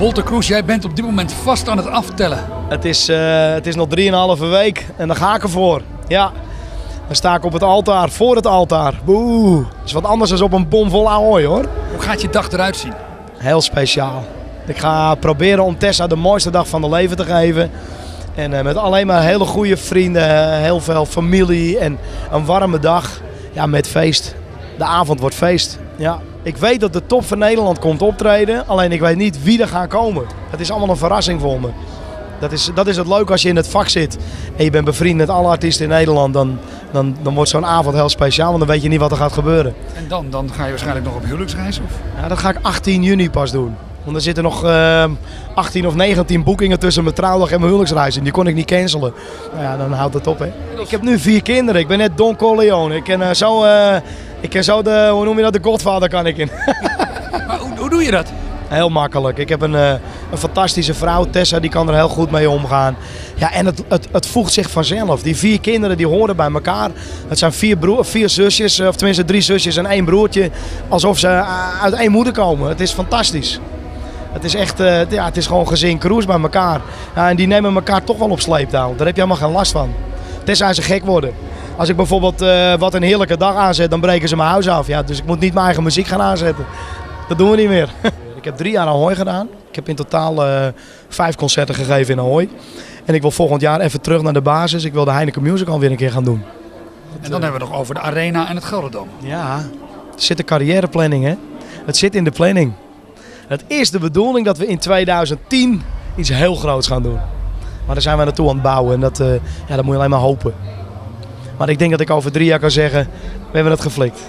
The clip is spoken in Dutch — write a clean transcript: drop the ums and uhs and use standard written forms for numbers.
Wolter Kroes, jij bent op dit moment vast aan het aftellen. Het is nog 3,5 week en dan ga ik ervoor. Ja, dan sta ik op het altaar, voor het altaar. Boe, dat is wat anders dan op een bomvol Ahoy hoor. Hoe gaat je dag eruit zien? Heel speciaal. Ik ga proberen om Tessa de mooiste dag van haar leven te geven. En met alleen maar hele goede vrienden, heel veel familie en een warme dag. Ja, met feest. De avond wordt feest. Ja. Ik weet dat de top van Nederland komt optreden, alleen ik weet niet wie er gaat komen. Het is allemaal een verrassing voor me. Dat is het leuke als je in het vak zit en je bent bevriend met alle artiesten in Nederland. Dan wordt zo'n avond heel speciaal, want dan weet je niet wat er gaat gebeuren. En dan ga je waarschijnlijk nog op huwelijksreis? Of? Ja, dat ga ik 18 juni pas doen. Want er zitten nog 18 of 19 boekingen tussen mijn trouwdag en mijn huwelijksreis. En die kon ik niet cancelen. Nou ja, dan houdt het op hè. Ik heb nu 4 kinderen. Ik ben net Don Corleone. Ik ken zo de, hoe noem je dat, de Godfather kan ik in. Maar hoe doe je dat? Heel makkelijk. Ik heb een fantastische vrouw, Tessa, die kan er heel goed mee omgaan. Ja, en het voegt zich vanzelf. Die 4 kinderen die horen bij elkaar. Het zijn 4 zusjes, of tenminste 3 zusjes en 1 broertje. Alsof ze uit 1 moeder komen. Het is fantastisch. Het is echt, het is gewoon gezin Kroes bij elkaar. Ja, en die nemen elkaar toch wel op sleeptouw. Daar heb je helemaal geen last van. Tenzij ze gek worden. Als ik bijvoorbeeld wat een heerlijke dag aanzet, dan breken ze mijn huis af. Ja, dus ik moet niet mijn eigen muziek gaan aanzetten. Dat doen we niet meer. Ik heb 3 jaar Ahoy gedaan. Ik heb in totaal 5 concerten gegeven in Ahoy. En ik wil volgend jaar even terug naar de basis. Ik wil de Heineken Musical weer een keer gaan doen. En dan hebben we het nog over de Arena en het Gelderdoom. Ja, het zit de carrièreplanning hè. Het zit in de planning. Het is de bedoeling dat we in 2010 iets heel groots gaan doen. Maar daar zijn we naartoe aan het bouwen en dat moet je alleen maar hopen. Maar ik denk dat ik over 3 jaar kan zeggen, we hebben het geflikt.